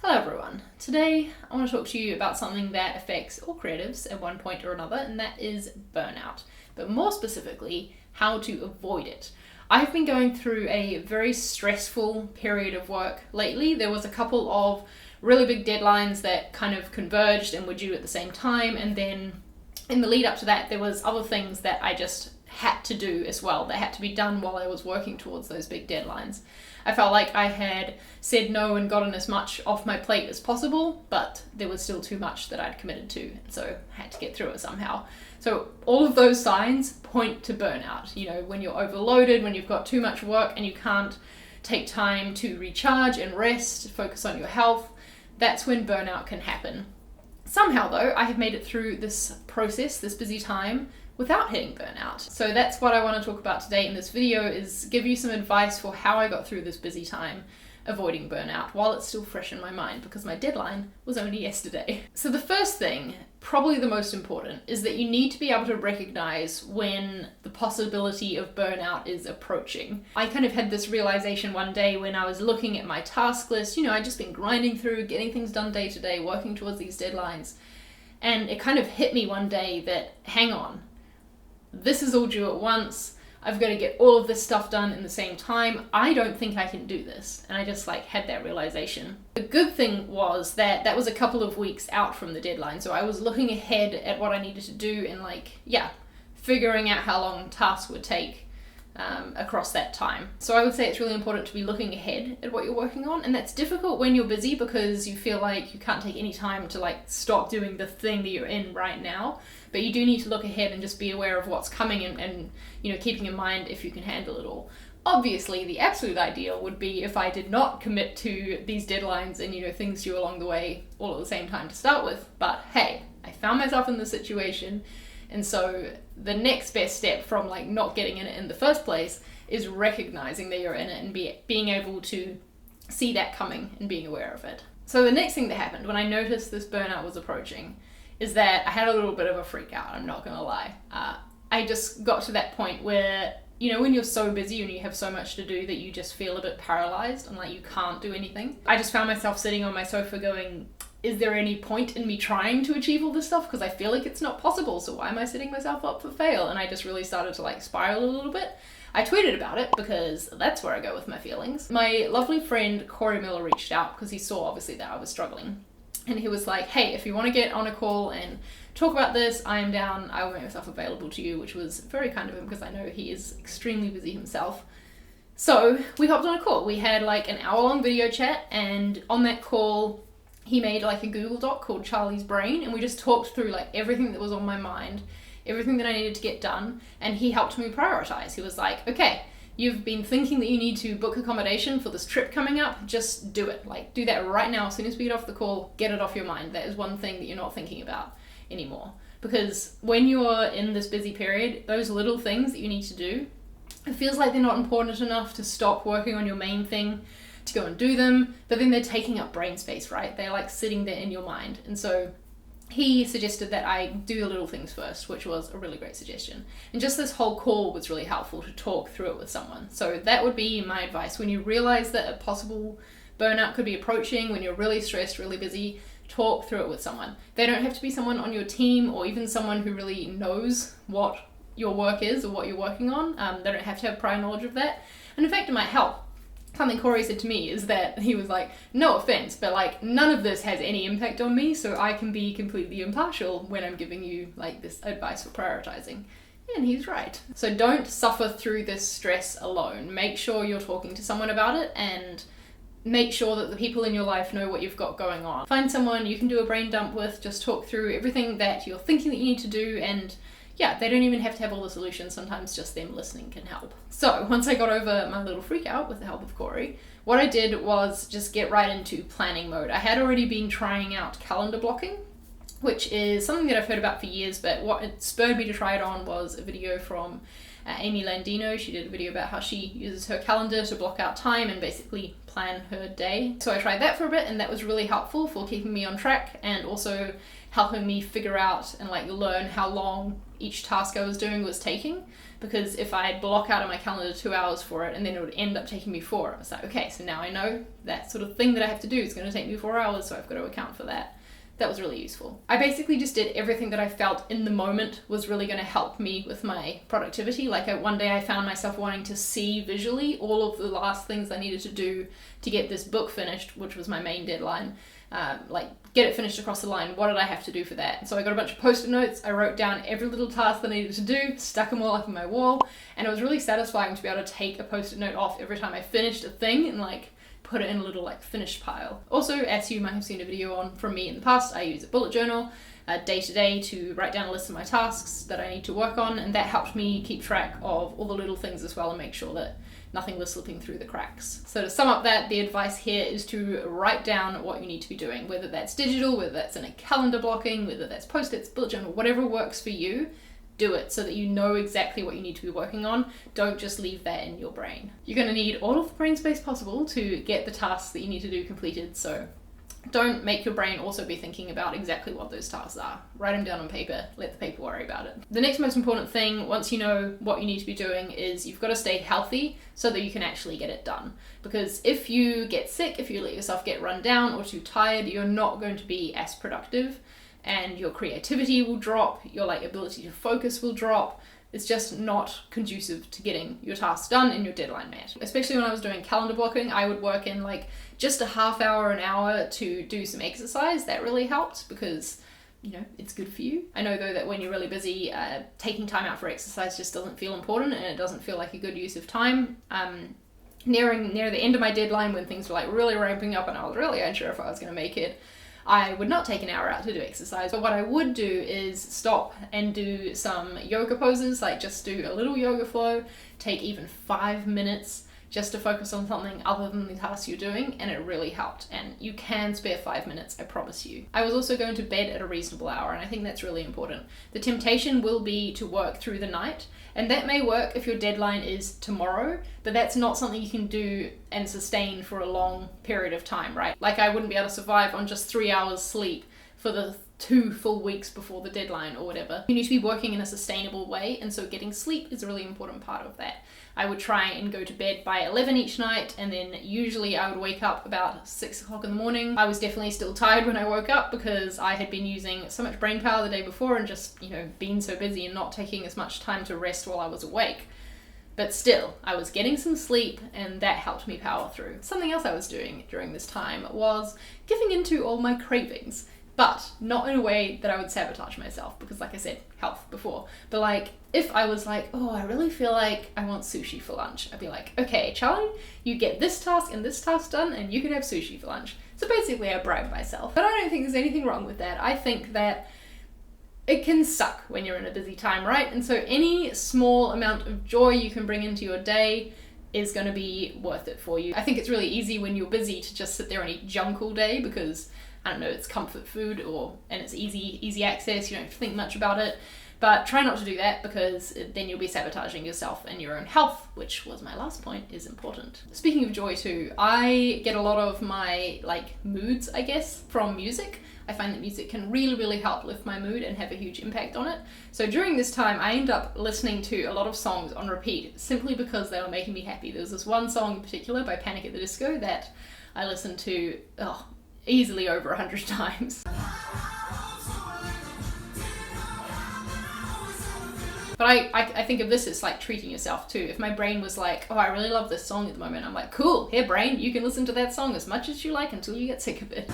Hello everyone. Today I want to talk to you about something that affects all creatives at one point or another, and that is burnout. But more specifically, how to avoid it. I've been going through a very stressful period of work lately. There was a couple of really big deadlines that kind of converged and were due at the same time, and then in the lead up to that there was other things that I just had to do as well that had to be done while I was working towards those big deadlines. I felt like I had said no and gotten as much off my plate as possible, but there was still too much that I'd committed to, so I had to get through it somehow. So all of those signs point to burnout. You know, when you're overloaded, when you've got too much work and you can't take time to recharge and rest, focus on your health, that's when burnout can happen. Somehow though, I have made it through this process, this busy time, without hitting burnout. So that's what I want to talk about today in this video, is give you some advice for how I got through this busy time avoiding burnout while it's still fresh in my mind, because my deadline was only yesterday. So the first thing, probably the most important, is that you need to be able to recognize when the possibility of burnout is approaching. I kind of had this realization one day when I was looking at my task list. You know, I'd just been grinding through, getting things done day to day, working towards these deadlines. And it kind of hit me one day that, hang on, this is all due at once. I've got to get all of this stuff done in the same time. I don't think I can do this. And I just had that realization. The good thing was that that was a couple of weeks out from the deadline. So I was looking ahead at what I needed to do and figuring out how long tasks would take across that time. So I would say it's really important to be looking ahead at what you're working on. And that's difficult when you're busy because you feel like you can't take any time to stop doing the thing that you're in right now. But you do need to look ahead and just be aware of what's coming and keeping in mind if you can handle it all. Obviously, the absolute ideal would be if I did not commit to these deadlines and things due along the way all at the same time to start with. But hey, I found myself in this situation. And so the next best step from not getting in it in the first place is recognizing that you're in it and being able to see that coming and being aware of it. So the next thing that happened when I noticed this burnout was approaching is that I had a little bit of a freak out, I'm not gonna lie. I just got to that point where, when you're so busy and you have so much to do that you just feel a bit paralyzed and you can't do anything. I just found myself sitting on my sofa going, is there any point in me trying to achieve all this stuff? Because I feel like it's not possible, so why am I setting myself up for fail? And I just really started to spiral a little bit. I tweeted about it because that's where I go with my feelings. My lovely friend Corey Miller reached out because he saw obviously that I was struggling. And he was like, hey, if you want to get on a call and talk about this, I am down. I will make myself available to you, which was very kind of him because I know he is extremely busy himself. So we hopped on a call. We had an hour-long video chat, and on that call, he made a Google Doc called Charlie's Brain, and we just talked through everything that was on my mind, everything that I needed to get done, and he helped me prioritize. He was like, okay, you've been thinking that you need to book accommodation for this trip coming up, just do it. Do that right now. As soon as we get off the call, get it off your mind. That is one thing that you're not thinking about anymore. Because when you're in this busy period, those little things that you need to do, it feels like they're not important enough to stop working on your main thing, to go and do them, but then they're taking up brain space, right? They're sitting there in your mind. And so he suggested that I do the little things first, which was a really great suggestion. And just this whole call was really helpful to talk through it with someone. So that would be my advice. When you realize that a possible burnout could be approaching, when you're really stressed, really busy, talk through it with someone. They don't have to be someone on your team or even someone who really knows what your work is or what you're working on. They don't have to have prior knowledge of that. And in fact, it might help. Something Corey said to me is that he was like, no offense, but none of this has any impact on me, so I can be completely impartial when I'm giving you this advice for prioritizing. And he's right. So don't suffer through this stress alone. Make sure you're talking to someone about it, and make sure that the people in your life know what you've got going on. Find someone you can do a brain dump with, just talk through everything that you're thinking that you need to do, and they don't even have to have all the solutions. Sometimes just them listening can help. So once I got over my little freak out with the help of Corey, what I did was just get right into planning mode. I had already been trying out calendar blocking, which is something that I've heard about for years, but what it spurred me to try it on was a video from Amy Landino. She did a video about how she uses her calendar to block out time and basically plan her day. So I tried that for a bit, and that was really helpful for keeping me on track and also helping me figure out and learn how long each task I was doing was taking, because if I block out of my calendar 2 hours for it and then it would end up taking me 4, I was like, okay, so now I know that sort of thing that I have to do is going to take me 4 hours, so I've got to account for that. That was really useful. I basically just did everything that I felt in the moment was really going to help me with my productivity. Like one day I found myself wanting to see visually all of the last things I needed to do to get this book finished, which was my main deadline. Like get it finished across the line. What did I have to do for that? So I got a bunch of post-it notes. I wrote down every little task that I needed to do, stuck them all up on my wall, and it was really satisfying to be able to take a post-it note off every time I finished a thing and like put it in a little like finished pile. Also, as you might have seen a video on from me in the past, I use a bullet journal day to day to write down a list of my tasks that I need to work on, and that helped me keep track of all the little things as well and make sure that nothing was slipping through the cracks. So to sum up that, the advice here is to write down what you need to be doing, whether that's digital, whether that's in a calendar blocking, whether that's post-its, bullet journal, whatever works for you. Do it so that you know exactly what you need to be working on. Don't just leave that in your brain. You're going to need all of the brain space possible to get the tasks that you need to do completed, so don't make your brain also be thinking about exactly what those tasks are. Write them down on paper, let the paper worry about it. The next most important thing, once you know what you need to be doing, is you've got to stay healthy so that you can actually get it done. Because if you get sick, if you let yourself get run down or too tired, you're not going to be as productive, and your creativity will drop, your ability to focus will drop. It's just not conducive to getting your tasks done and your deadline met. Especially when I was doing calendar blocking, I would work in just a half hour, an hour to do some exercise. That really helped because, it's good for you. I know though that when you're really busy, taking time out for exercise just doesn't feel important, and it doesn't feel like a good use of time. Near the end of my deadline, when things were really ramping up and I was really unsure if I was going to make it, I would not take an hour out to do exercise, but what I would do is stop and do some yoga poses, just do a little yoga flow, take even 5 minutes just to focus on something other than the task you're doing, and it really helped. And you can spare 5 minutes, I promise you. I was also going to bed at a reasonable hour, and I think that's really important. The temptation will be to work through the night, and that may work if your deadline is tomorrow, but that's not something you can do and sustain for a long period of time, right? I wouldn't be able to survive on just 3 hours sleep for the 2 full weeks before the deadline or whatever. You need to be working in a sustainable way, and so getting sleep is a really important part of that. I would try and go to bed by 11 each night, and then usually I would wake up about 6 o'clock in the morning. I was definitely still tired when I woke up because I had been using so much brain power the day before and just, being so busy and not taking as much time to rest while I was awake. But still, I was getting some sleep, and that helped me power through. Something else I was doing during this time was giving into all my cravings. But not in a way that I would sabotage myself, because like I said, health before. But if I was oh, I really feel like I want sushi for lunch, I'd be like, okay, Charlie, you get this task and this task done, and you can have sushi for lunch. So basically I bribed myself. But I don't think there's anything wrong with that. I think that it can suck when you're in a busy time, right? And so any small amount of joy you can bring into your day is going to be worth it for you. I think it's really easy when you're busy to just sit there and eat junk all day because, I don't know, it's comfort food and it's easy access, you don't have to think much about it. But try not to do that, because then you'll be sabotaging yourself and your own health, which was my last point, is important. Speaking of joy too, I get a lot of my moods, I guess, from music. I find that music can really, really help lift my mood and have a huge impact on it. So during this time, I end up listening to a lot of songs on repeat, simply because they were making me happy. There was this one song in particular by Panic at the Disco that I listened to, easily over 100 times. But I think of this as treating yourself too. If my brain was oh, I really love this song at the moment, I'm like, cool, here brain, you can listen to that song as much as you like until you get sick of it.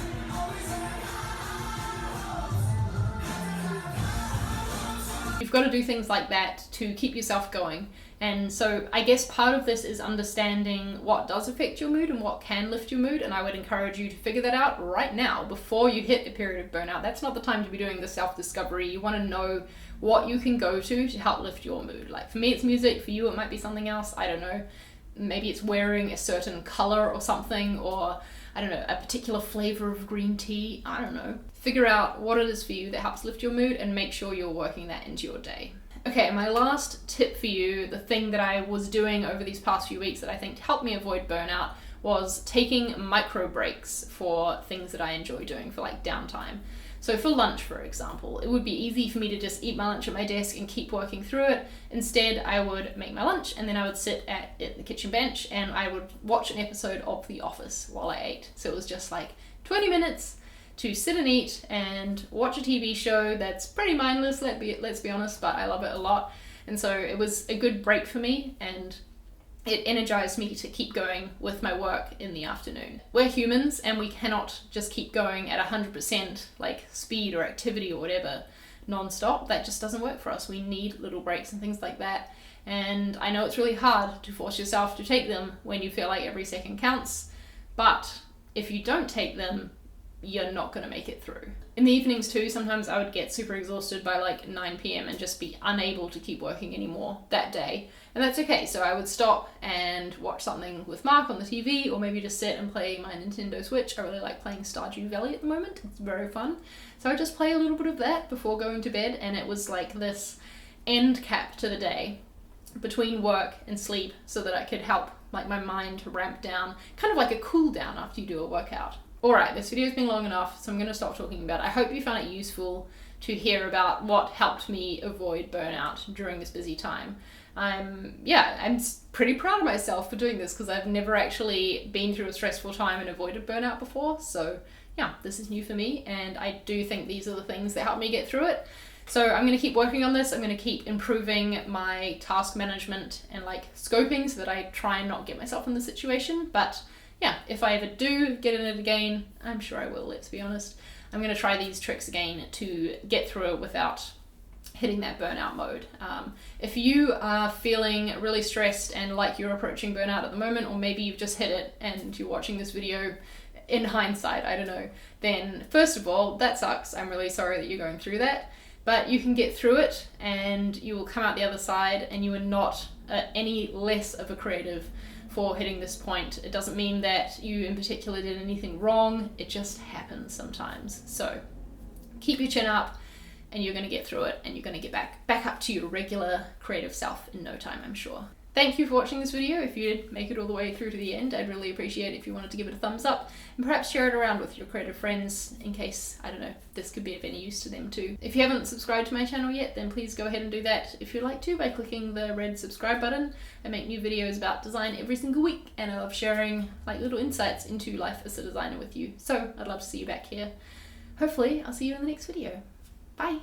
You've got to do things like that to keep yourself going. And so I guess part of this is understanding what does affect your mood and what can lift your mood, and I would encourage you to figure that out right now before you hit a period of burnout. That's not the time to be doing the self-discovery. You want to know what you can go to help lift your mood. For me it's music, for you it might be something else, I don't know. Maybe it's wearing a certain color or something, or I don't know, a particular flavor of green tea, I don't know. Figure out what it is for you that helps lift your mood and make sure you're working that into your day. Okay, my last tip for you, the thing that I was doing over these past few weeks that I think helped me avoid burnout, was taking micro breaks for things that I enjoy doing, for downtime. So for lunch, for example, it would be easy for me to just eat my lunch at my desk and keep working through it. Instead, I would make my lunch and then I would sit at the kitchen bench and I would watch an episode of The Office while I ate. So it was just like 20 minutes to sit and eat and watch a TV show that's pretty mindless, let's be honest, but I love it a lot. And so it was a good break for me, and it energized me to keep going with my work in the afternoon. We're humans and we cannot just keep going at 100% like speed or activity or whatever non-stop. That just doesn't work for us. We need little breaks and things like that. And I know it's really hard to force yourself to take them when you feel like every second counts, but if you don't take them, you're not going to make it through. In the evenings too, sometimes I would get super exhausted by like 9 p.m. and just be unable to keep working anymore that day. And that's okay. So I would stop and watch something with Mark on the TV, or maybe just sit and play my Nintendo Switch. I really like playing Stardew Valley at the moment. It's very fun. So I just play a little bit of that before going to bed, and it was like this end cap to the day between work and sleep so that I could help like my mind to ramp down, kind of like a cool down after you do a workout. Alright, this video's been long enough, so I'm going to stop talking about it. I hope you found it useful to hear about what helped me avoid burnout during this busy time. I'm pretty proud of myself for doing this because I've never actually been through a stressful time and avoided burnout before. So yeah, this is new for me, and I do think these are the things that help me get through it. So I'm going to keep working on this. I'm going to keep improving my task management and like scoping so that I try and not get myself in this situation. But yeah, if I ever do get in it again, I'm sure I will, let's be honest. I'm going to try these tricks again to get through it without hitting that burnout mode. If you are feeling really stressed and like you're approaching burnout at the moment, or maybe you've just hit it and you're watching this video in hindsight, I don't know, then first of all, that sucks. I'm really sorry that you're going through that, but you can get through it and you will come out the other side, and you are not any less of a creative for hitting this point. It doesn't mean that you in particular did anything wrong, it just happens sometimes. So keep your chin up and you're going to get through it, and you're going to get back up to your regular creative self in no time, I'm sure. Thank you for watching this video. If you did make it all the way through to the end, I'd really appreciate it if you wanted to give it a thumbs up and perhaps share it around with your creative friends in case, I don't know, this could be of any use to them too. If you haven't subscribed to my channel yet, then please go ahead and do that if you'd like to by clicking the red subscribe button. I make new videos about design every single week, and I love sharing like little insights into life as a designer with you. So I'd love to see you back here. Hopefully I'll see you in the next video. Bye!